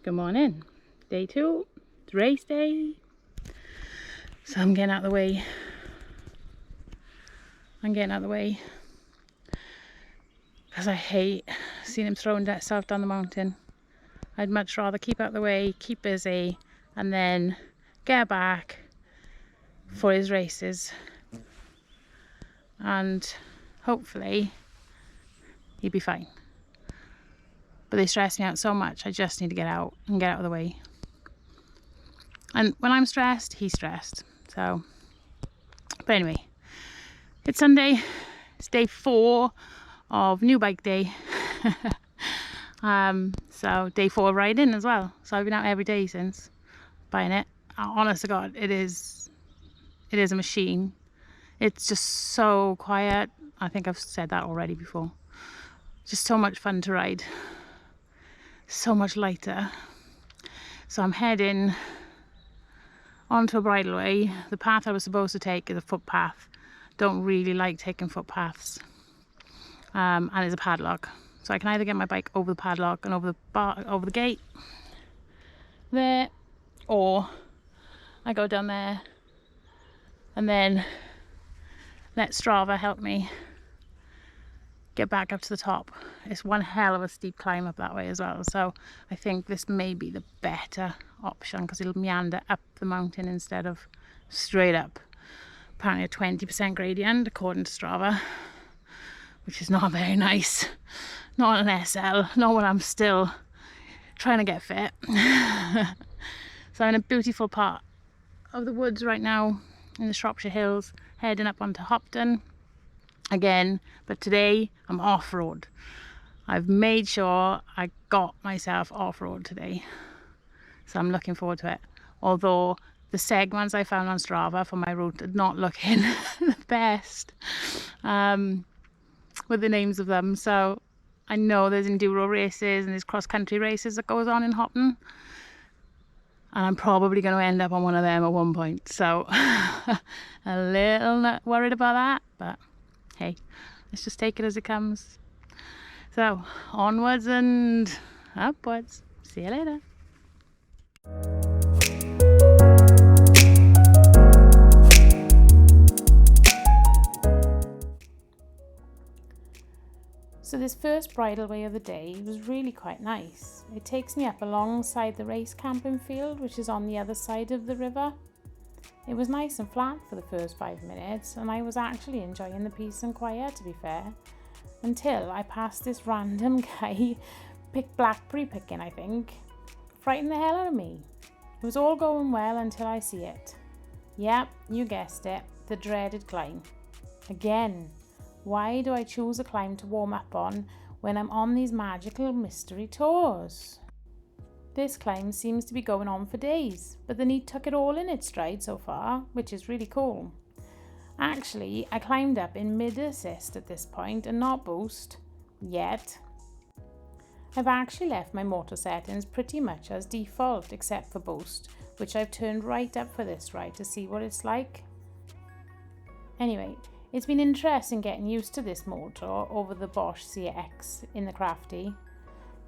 Good morning. Day 2. It's race day. So I'm getting out of the way. Because I hate seeing him throwing himself down the mountain. I'd much rather keep out of the way, keep busy, and then get back for his races. And hopefully he'll be fine. But they stress me out so much, I just need to get out of the way. And when I'm stressed, he's stressed. So, but anyway, it's Sunday. It's day 4 of new bike day. So day 4 of riding as well. So I've been out every day since buying it. Honest to God, it is a machine. It's just so quiet. I think I've said that already before. Just so much fun to ride. So much lighter. So I'm heading onto a bridleway. The path I was supposed to take is a footpath. Don't really like taking footpaths. And it's a padlock. So I can either get my bike over the padlock and over the gate there, or I go down there and then let Strava help me get back up to the top. It's one hell of a steep climb up that way as well, so I think this may be the better option because it'll meander up the mountain instead of straight up. Apparently a 20% gradient according to Strava, which is not very nice. Not an SL, not when I'm still trying to get fit. So I'm in a beautiful part of the woods right now in the Shropshire Hills, heading up onto Hopton again, but today I'm off-road. I've made sure I got myself off-road today, so I'm looking forward to it. Although the segments I found on Strava for my route are not looking the best with the names of them. So I know there's enduro races and there's cross-country races that goes on in Hopton, and I'm probably going to end up on one of them at one point. So a little worried about that, but hey, let's just take it as it comes. So onwards and upwards. See you later. So this first bridleway of the day was really quite nice. It takes me up alongside the race camping field, which is on the other side of the river. It was nice and flat for the first 5 minutes, and I was actually enjoying the peace and quiet, to be fair, until I passed this random guy blackberry picking, I think. Frightened the hell out of me. It was all going well until I see it. Yep, you guessed it, the dreaded climb. Again. Why do I choose a climb to warm up on when I'm on these magical mystery tours? This climb seems to be going on for days, but the NEAT took it all in its stride so far, which is really cool. Actually, I climbed up in mid-assist at this point and not boost, yet. I've actually left my motor settings pretty much as default except for boost, which I've turned right up for this ride to see what it's like. Anyway, it's been interesting getting used to this motor over the Bosch CX in the Crafty.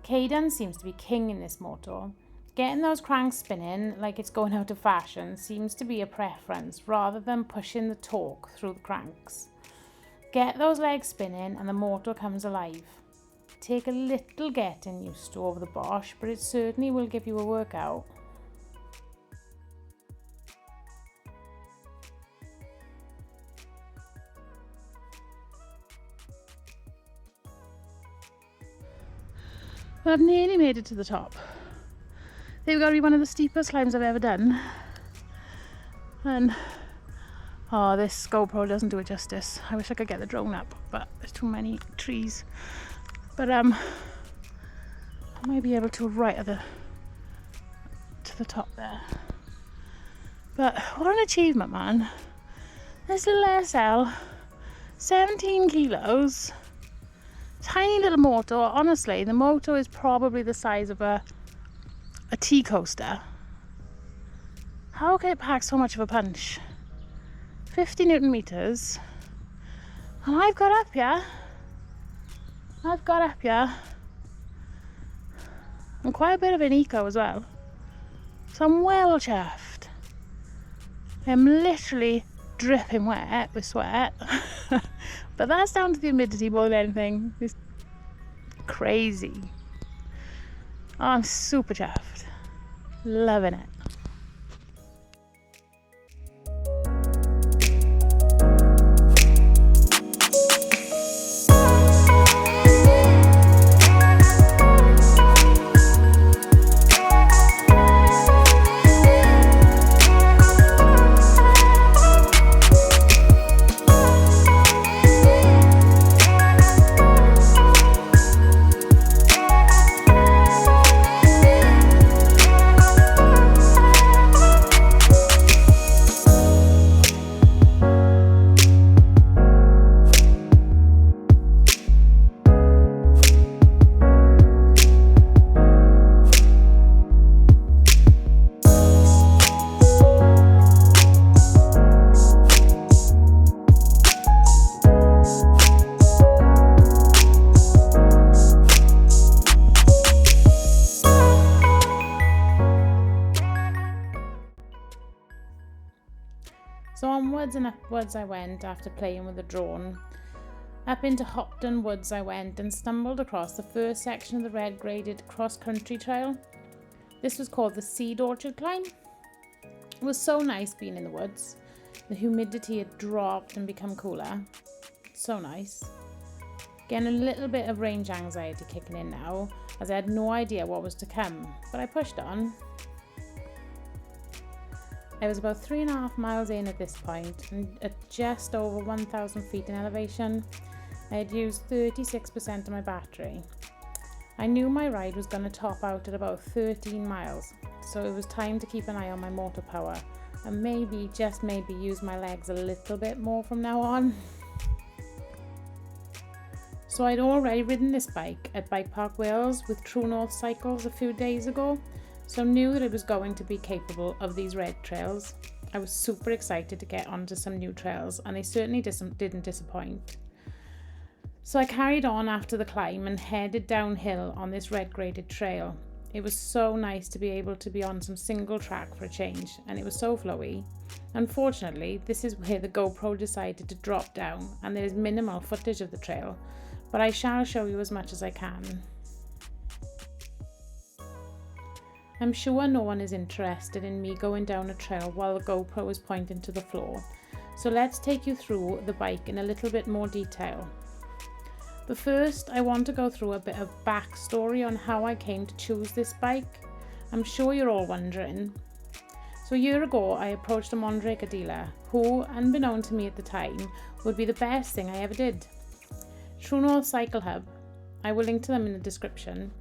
Caden seems to be king in this motor. Getting those cranks spinning like it's going out of fashion seems to be a preference rather than pushing the torque through the cranks. Get those legs spinning and the motor comes alive. Take a little getting used to over the Bosch, but it certainly will give you a workout. Well, I've nearly made it to the top. They've got to be one of the steepest climbs I've ever done. And, oh, this GoPro doesn't do it justice. I wish I could get the drone up, but there's too many trees. But, I might be able to right at to the top there. But what an achievement, man. This little SL, 17 kilos. Tiny little motor. Honestly, the motor is probably the size of a tea coaster. How can it pack so much of a punch? 50 Newton meters. And I've got up here and quite a bit of an eco as well. So I'm well chuffed. I'm literally dripping wet with sweat. But that's down to the humidity more than anything. It's crazy. Oh, I'm super chuffed. Loving it. So onwards and upwards I went after playing with the drone. Up into Hopton Woods I went and stumbled across the first section of the red graded cross-country trail. This was called the Seed Orchard Climb. It was so nice being in the woods. The humidity had dropped and become cooler. So nice. Getting a little bit of range anxiety kicking in now, as I had no idea what was to come, but I pushed on. I was about 3.5 miles in at this point, and at just over 1,000 feet in elevation, I had used 36% of my battery. I knew my ride was going to top out at about 13 miles, so it was time to keep an eye on my motor power, and maybe, just maybe, use my legs a little bit more from now on. So I'd already ridden this bike at Bike Park Wales with True North Cycles a few days ago, so knew that it was going to be capable of these red trails. I was super excited to get onto some new trails, and they certainly didn't disappoint. So I carried on after the climb and headed downhill on this red graded trail. It was so nice to be able to be on some single track for a change, and it was so flowy. Unfortunately, this is where the GoPro decided to drop down, and there is minimal footage of the trail, but I shall show you as much as I can. I'm sure no one is interested in me going down a trail while the GoPro is pointing to the floor, so let's take you through the bike in a little bit more detail. But first, I want to go through a bit of backstory on how I came to choose this bike. I'm sure you're all wondering. So a year ago, I approached a Mondraker dealer who, unbeknown to me at the time, would be the best thing I ever did. True North Cycle Hub, I will link to them in the description.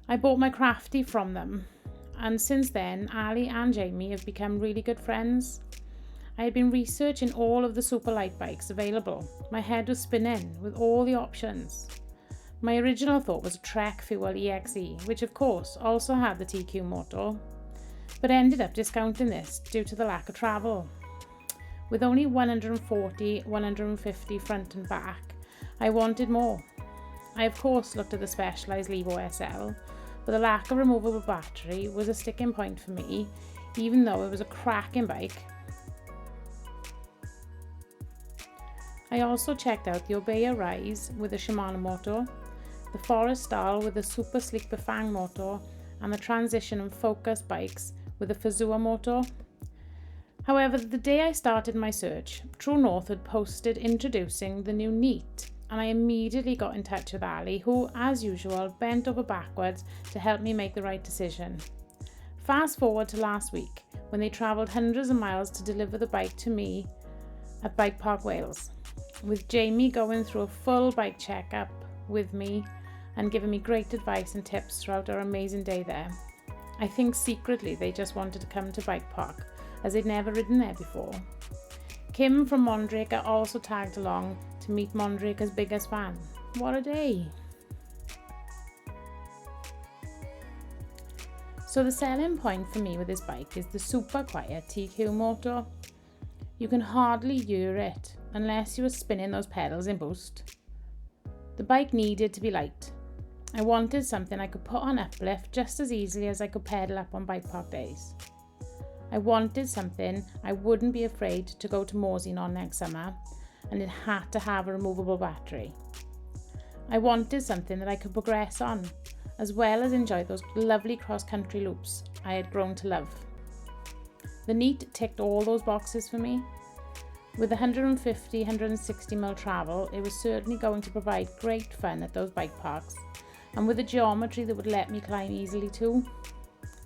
I bought my Crafty from them, and since then, Ali and Jamie have become really good friends. I had been researching all of the super light bikes available. My head was spinning with all the options. My original thought was a Trek Fuel EXE, which of course also had the TQ motor, but ended up discounting this due to the lack of travel. With only 140-150 front and back, I wanted more. I of course looked at the Specialized Levo SL, but the lack of removable battery was a sticking point for me, even though it was a cracking bike. I also checked out the Obeya Rise with a Shimano motor, the Forest Style with a super sleek Bafang motor, and the Transition and Focus bikes with a Fazua motor. However, the day I started my search, True North had posted introducing the new Neat, and I immediately got in touch with Ali, who, as usual, bent over backwards to help me make the right decision. Fast forward to last week, when they travelled hundreds of miles to deliver the bike to me at Bike Park Wales, with Jamie going through a full bike checkup with me and giving me great advice and tips throughout our amazing day there. I think secretly they just wanted to come to Bike Park, as they'd never ridden there before. Kim from Mondraker also tagged along to meet Mondraker's biggest fan. What a day! So the selling point for me with this bike is the super quiet TQ motor. You can hardly hear it unless you are spinning those pedals in boost. The bike needed to be light. I wanted something I could put on uplift just as easily as I could pedal up on bike park days. I wanted something I wouldn't be afraid to go to Morsing on next summer, and it had to have a removable battery. I wanted something that I could progress on, as well as enjoy those lovely cross-country loops I had grown to love. The Neat ticked all those boxes for me. With 150-160 travel, it was certainly going to provide great fun at those bike parks, and with a geometry that would let me climb easily too.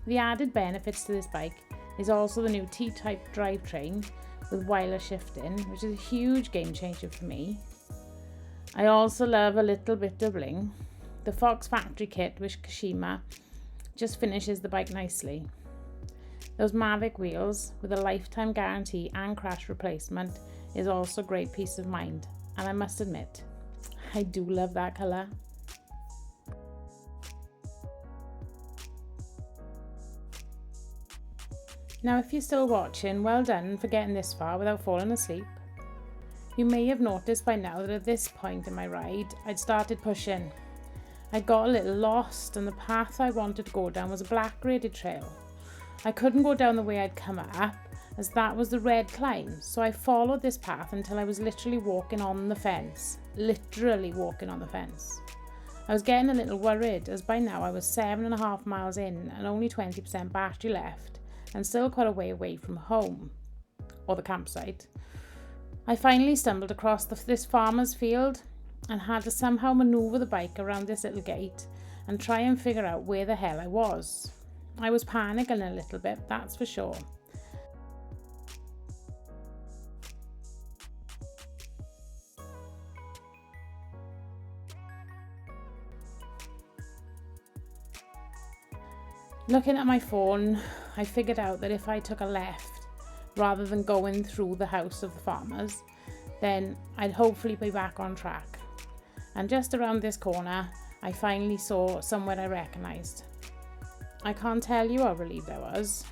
The added benefits to this bike is also the new T-type drivetrain with wireless shifting, which is a huge game changer for me. I also love a little bit of bling. The Fox factory kit with Kashima just finishes the bike nicely. Those Mavic wheels with a lifetime guarantee and crash replacement is also a great peace of mind, and I must admit, I do love that colour. Now if you're still watching, well done for getting this far without falling asleep. You may have noticed by now that at this point in my ride, I'd started pushing. I got a little lost and the path I wanted to go down was a black graded trail. I couldn't go down the way I'd come up as that was the red climb, so I followed this path until I was literally walking on the fence. Literally walking on the fence. I was getting a little worried as by now I was 7.5 miles in and only 20% battery left, and still quite a way away from home, or the campsite. I finally stumbled across this farmer's field and had to somehow manoeuvre the bike around this little gate and try and figure out where the hell I was. I was panicking a little bit, that's for sure. Looking at my phone, I figured out that if I took a left rather than going through the house of the farmers, then I'd hopefully be back on track. And just around this corner, I finally saw somewhere I recognised. I can't tell you how relieved I was.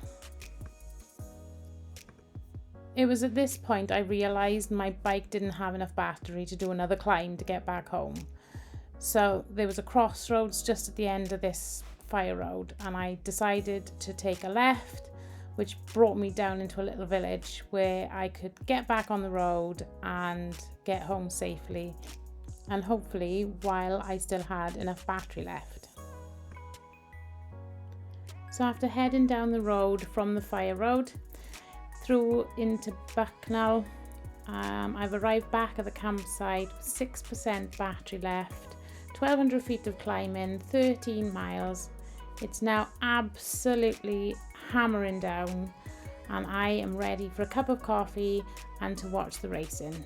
It was at this point I realised my bike didn't have enough battery to do another climb to get back home. So there was a crossroads just at the end of this fire road, and I decided to take a left, which brought me down into a little village where I could get back on the road and get home safely, and hopefully while I still had enough battery left. So after heading down the road from the fire road through into Bucknell, I've arrived back at the campsite with 6% battery left, 1200 feet of climbing, 13 miles. It's now absolutely hammering down and I am ready for a cup of coffee and to watch the racing.